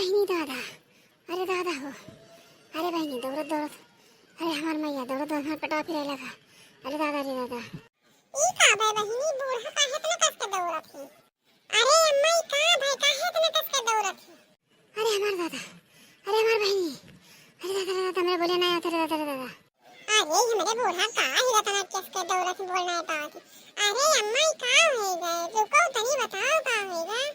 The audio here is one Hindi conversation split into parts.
बहिनी दादा, अरे दादा हो, अरे बहिनी दौड़त दौड़त, अरे हमार मैया दौड़त दौड़त हमार पेटवा फिरे लगा। अरे दादा रे दादा, ई का भाई बहिनी बूढ़ा काहे इतना कस के दौड़त ही? अरे अम्मा ई का भाई काहे इतना कस के दौड़त ही? अरे हमार दादा, अरे हमार बहिनी, अरे दादा रे दादा, मेरे बोले नहीं आता रे दादा रे दादा। अरे हमरे बूढ़ा का ही इतना कस के दौड़त ही बोलना है पावत। अरे अम्मा ई का होई गए? रुको तनी बताओ का होई गए?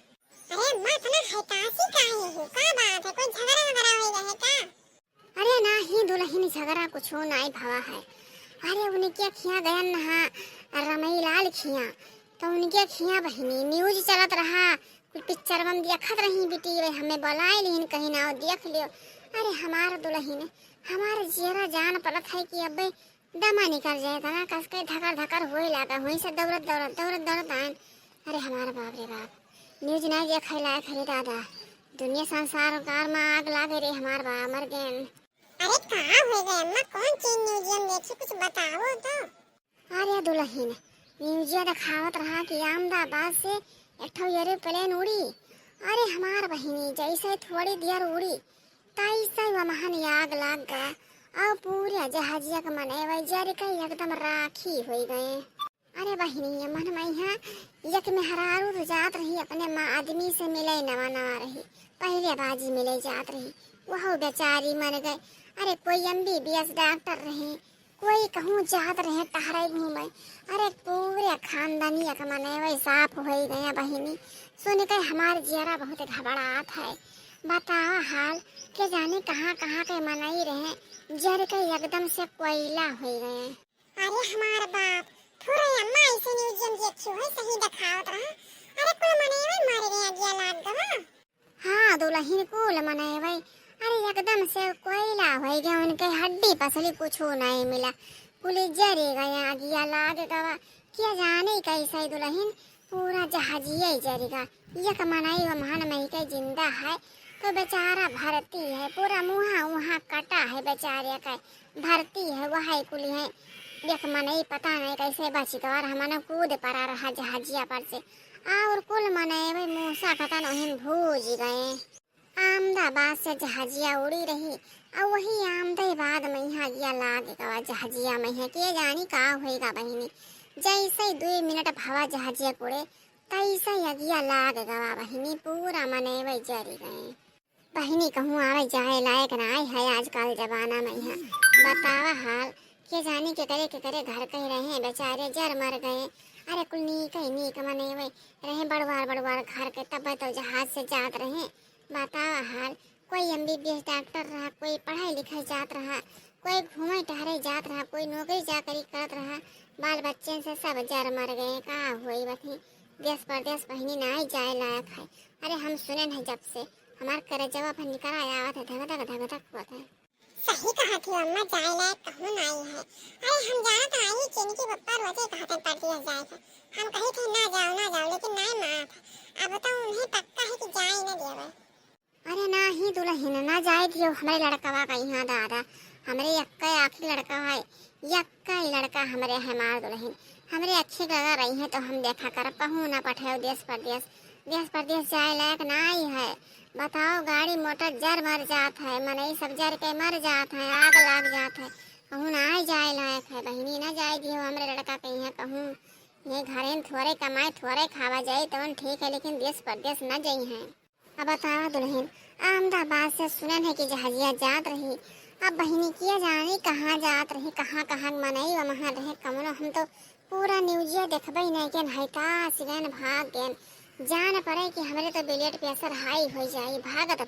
अरे अम्मा इतना हतासी काहे हो? का बात है? कोई झगड़ा वगैरह होई गए का? अरे ना ही दुल्हन झगड़ा कुछ हो नहीं भवा है। अरे उनके खिया गया नहा रमई लाल खिया, तो उनके खिया बहिनी न्यूज चलत रहा, कुछ पिक्चर में देखत रही बेटी, हमें बुलाए लेकिन कहीं ना देख लियो। अरे हमार दुल्हन हमार जेरा जान पलत है कि अब दमा निकल जाए तना कस के धकर धकर होए लगा, वहीं से दौड़त दौड़त दौड़त दौड़त आन। अरे हमारा बाप रे बाप, न्यूज नहीं देखे लायक है दादा, दुनिया संसार कार में आग लागे रे हमार बाप मर गए। अरे का होई गए अम्मा? कौन चीज म्यूजियम देखी कुछ बताओ तो? अरे दुल्हन न्यूज़ दिखावत रहा कि अहमदाबाद से एक ठो एरोप्लेन उड़ी। अरे हमार बहिनी जैसे थोड़ी देर उड़ी तैसे वहाँ आग लाग गया और पूरे जहाजिया के मने जर के एकदम राखी हो गए। अरे बहिनी मन में यहाँ एक में हरारू तो जात रही, अपने माँ आदमी से मिले नवा नवा रही, पहले बाजी मिले जात रही, वह बेचारी मर गए। अरे कोई MBBS डॉक्टर रहे, कोई कहूँ जात रहे टहरे घूमे। अरे पूरे खानदानी एक मने वही साफ हो गया बहिनी। सुन के हमारे जियरा बहुत घबराहट है। बताओ हाल के जाने कहाँ कहाँ के मनाई रहे, जर के एकदम से कोयला हो गए। अरे हमार बाप थोड़ा अम्मा ऐसे म्यूजियम देखी है सही दिखावत रहा। अरे कुल मने में मर गया दिया लाग गवा। हाँ दुल्हन कुल मने भाई, अरे एकदम से कोयला हो गया, उनके हड्डी पसली कुछ नहीं मिला, पुलिस जरी गया गिया लाग गवा। क्या जाने कैसे दुल्हन पूरा जहाजिया ही जरेगा। यक मनाई व महान मही के जिंदा है तो बेचारा भरती है, पूरा मुहा वहाँ कटा है बेचारे का, भरती है वह कुली है। यक मनाई पता नहीं कैसे बची तो और हमने कूद पड़ा रहा जहाजिया पर से, और कुल मनाई भाई मूसा खतन वहीं भूज गए। अहमदाबाद से जहाजिया उड़ी रही और वही अहमदाबाद में यहाँ गया लाग गवा जहाजिया में है। के जानी का होएगा बहिनी, जैसे 2 मिनट भवा जहाजिया कुड़े तैसे यगिया लाग गवा बहिनी, पूरा मने वही जरी गए। बहिनी कहूँ आवे जाए लायक नहीं है आजकल जमाना में यहाँ। बतावा हाल के जानी के करे घर कहीं रहे बेचारे जर मर गए। अरे कुल नीक मने वही रहे बड़वार घर के, तब तो जहाज से जात रहे। बतावा हाल कोई MBBS डॉक्टर रहा, कोई पढ़ाई लिखाई जात रहा, कोई घूमे टहरे जात रहा, कोई नौकरी चाकरी करत रहा, बाल बच्चे से सब जर मर गए। का हुई बथी देश परदेश बहिनी नहीं जाए लायक है। अरे हम सुने नहीं जब से हमार करे जवाब निकल आया था धक धक होता है। सही कहा थी अम्मा, जाए लायक कहूँ नहीं है। अरे हम जानत आई चीनी के पप्पा रोजे कहते परदेश जाए थे, हम कहे थे ना जाओ लेकिन नहीं माना था। अब तो उन्हें पक्का है कि जाए न देवे। अरे ना ही दुल्हन ना जाए दियो, हमारे लड़का का यहाँ दादा, हमारे यक्का आखिरी लड़का है, यक्का ही लड़का हमारे है मार दुल्हन, हमारे अच्छी लगा रही है तो हम देखा कर कहूँ ना पठाओ देश परदेश जाए लायक नहीं है। बताओ गाड़ी मोटर जर मर जात है, मनई सब जर के मर जात है, आग लाग जात है, कहूँ ना जाए लायक है बहिनी। ना जाए दियो हमारे लड़का के यहाँ, कहूँ ये घरे थोड़े कमाए थोड़े खावा जाए तो ठीक है, लेकिन देश परदेश न जाई है। अब बतावा दुल्हन अहमदाबाद से सुनन है कि जहाजिया जात रही, अब बहिनी किया जाने कहाँ जात रही, कहाँ कहाँ मनई वहाँ रहे कमनो, हम तो पूरा न्यूजिया देखबे नहीं के हईता सिगन भाग गए। जान पड़े कि हमारे तो ब्लड प्रेशर हाई हो जाए, भागत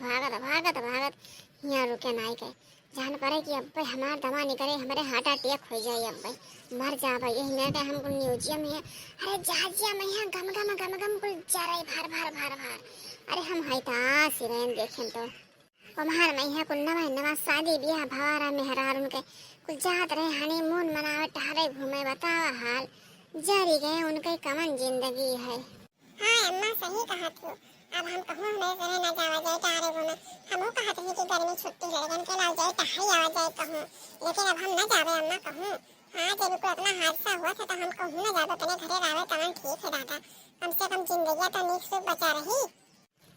यहाँ रुके नहीं के। जान पड़े कि अब हमार दवा निकले, हमारे हार्ट अटैक हो जाए, अब मर जाबे। यही नहीं हम म्यूजियम में अरे जहाजिया में यहाँ गम कुल जरा भार। अरे हम हईता सिरेन देखें तो हमार में यहाँ कुल नवा शादी ब्याह भवारा मेहरार उनके कुल जात रहे हनीमून मनावे टहरे घूमे। बतावा हाल जरी गए उनके कमन जिंदगी है। हाँ अम्मा सही कहा थी। अब हम कहूँ हमें करे ना जावा जाए टहरे घूमे, हमहू कहत ही कि गर्मी छुट्टी लगन के लाओ जाए टहरे आवा जाए कहूँ, लेकिन अब हम न जावे अम्मा कहूँ। हाँ जब को इतना हादसा हुआ था तो हम कहूँ न जावे, अपने घरे रावे तमन ठीक है दादा, कम से कम जिंदगी तो नीक से बचा रही।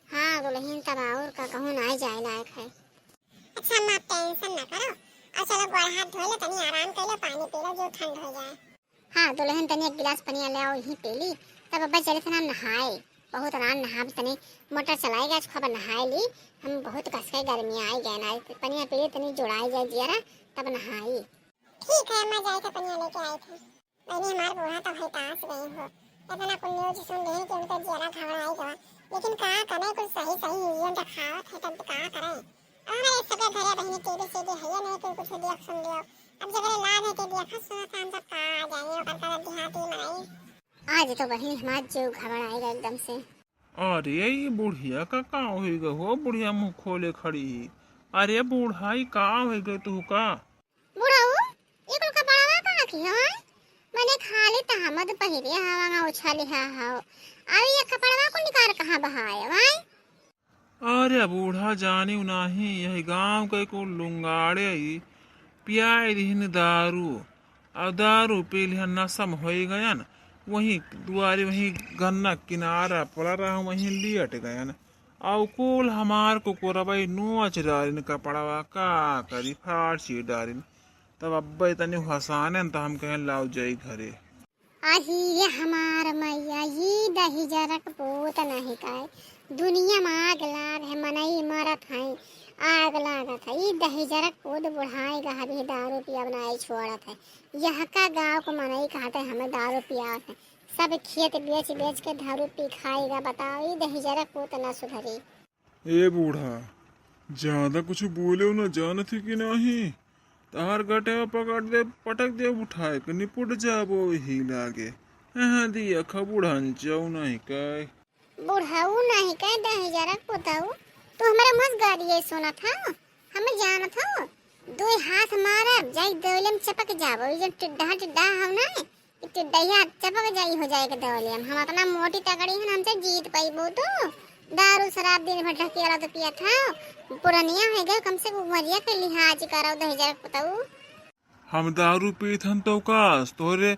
हाँ दुल्हन तब और का कहूँ ना जाए लायक है। अच्छा अम्मा आप टेंशन ना करो और चलो गोड़ हाथ धो लो तनी आराम कर लो पानी पी लो जो ठंड हो जाए। हाँ दुल्हन तनी एक गिलास पानी ले आओ यहीं पी ली तब अब्बा चले थे ना नहाए बहुत आराम नहा तनी मोटर चलाएगा आज खबर नहाए ली हम बहुत कस के गर्मी आई गए ना पनिया पी ली तनी जुड़ाई जाए जियारा तब नहाई। ठीक है अम्मा जाए तो पनिया लेके आए थे मैंने हमारे बूढ़ा तो भाई तास गई हो इतना कुछ न्यूज सुन रही कि उनका जियारा घबराई गवा लेकिन कहाँ करे कुछ सही सही न्यूज दिखावत है तब कहाँ करे हमारे सबे घरे बहनी टीवी सीडी है या नहीं कुछ देख सुन लियो अब जब लाभ है के देखा सुना काम सब का आ जाए और कर देहाती मनाई आज तो बहन हमारा जो घबराएगा एकदम से। अरे ये बुढ़िया का होगा हो बुढ़िया मुंह खोले खड़ी। अरे बूढ़ाई का होगा तू का बुढ़ाऊ ये कुल कपड़ा कहाँ की है मैंने खाली तहमद पहिरे हवा उछाले हाओ अब ये कपड़ा को निकाल कहाँ बहाए भाई। अरे बूढ़ा जाने नहीं यही गांव के को लुंगाड़े पियाई दिन दारू और दारू पी लिया नशम हो गया न वहीं दुआरे वहीं गन्ना किनारा पड़ा रहा वहीं लियट गया न और कुल हमार को कोरबाई नोच डारिन कपड़वा का करी फाड़सी डारिन तब अब्बा तनी हंसाने तो हम कहें लाओ जाई घरे। आही ये हमार मैया ये दही जरक पोत नहीं काय दुनिया में आग लाग है मनई मरत है आग लागत है ये दही जरक पोत बुढ़ाई गा भी दारू पिया बनाई छोड़त है यह का गाँव को मनई कहते हमें दारू पियात है सब खेत बेच बेच के दारू पी खाएगा बताओ ये दही जरक पोत न सुधरी। ए बूढ़ा ज्यादा कुछ बोले न जानत है कि नहीं तार गटे पकड़ दे पटक दे उठाए के निपुट जाबो ही लागे हाँ दिया खबुढ़न जाऊ नहीं कह बुढ़ाऊ नहीं कह दही जरक पोताऊ तो हमारा मस्त गाड़ी है सोना था हमें जाना था दो हाथ मारा जाई दौले में चपक जाबो ये टिड्डा टिड्डा हम ना टिड्डा चपक जाई हो जाएगा दौले हम अपना मोटी तगड़ी है हमसे जीत पाइबो तो दारू शराब दिन भर ढकी वाला तो पिया था पुरानिया है गए कम से उमरिया के लिहाज करो दही जरक पोताऊ। हम दारू पीथन तो कास तोरे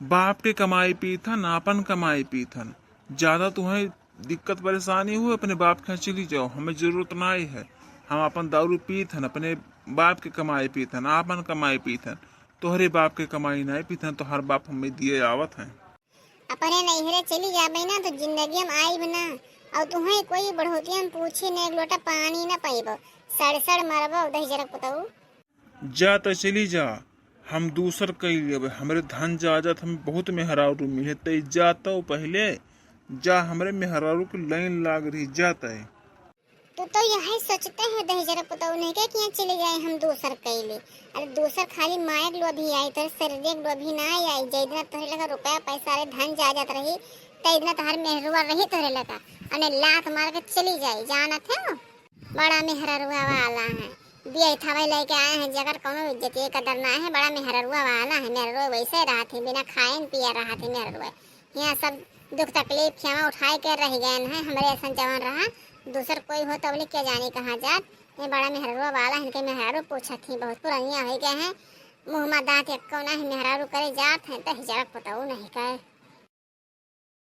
बाप के कमाई पीथन अपन कमाई पीथन ज्यादा तुम्हें दिक्कत परेशानी हो अपने बाप के चली जाओ हमें जरूरत नहीं है हम अपन दारू पीथन अपने बाप के कमाई पीथन अपन कमाई पीथन तोहरे बाप के कमाई नहीं पीथन तो हर बाप हमें दिए आवत है अपने नैहरे चली जाबे ना तो जिंदगी में आई बना और तुम्हें कोई बढ़ोतिया में पूछे न एक लोटा पानी न पाइबो सड़ सड़ मरबो दही जरक पोताऊ। जा तो चली जा हम दूसर कई लेबे हमरे धन जाजत हम बहुत मेहरारू मिले ते जाता पहले जा हमरे मेहरारू की लाइन लाग रही जाता है तो यही सोचते हैं दही जरक पोताऊ नहीं क्या कि यहाँ चले जाए हम दूसर कैले अरे दूसर खाली मायक लो भी आई तो शरीर लो भी ना आई जैदना तोहरे लगा रुपया पैसा रे धन जाजत रही तैदना तोहर मेहरुआ रही तोहरे लगा अने लात मार के चली जाए जाना थे बड़ा मेहरुआ वाला है बिया थवाई लेके आए हैं जगह कोनो इज्जत ये कदर ना है बड़ा मेहरुआ वाला है मेहरुआ वैसे रहा थे बिना खाए पिया रहा थे मेहरुआ यहाँ सब दुख तकलीफ क्षमा उठाए कर रह गए हैं हमारे ऐसा जवान रहा दूसर कोई हो तो बोले क्या जाने कहाँ जात ये बड़ा मेहरुआ वाला इनके मेहरारू पूछा थी बहुत पुरानिया हो गए हैं मुँह में दांत एक ना मेहरारू करे जात है तो जरक पोताऊ नहीं कहे।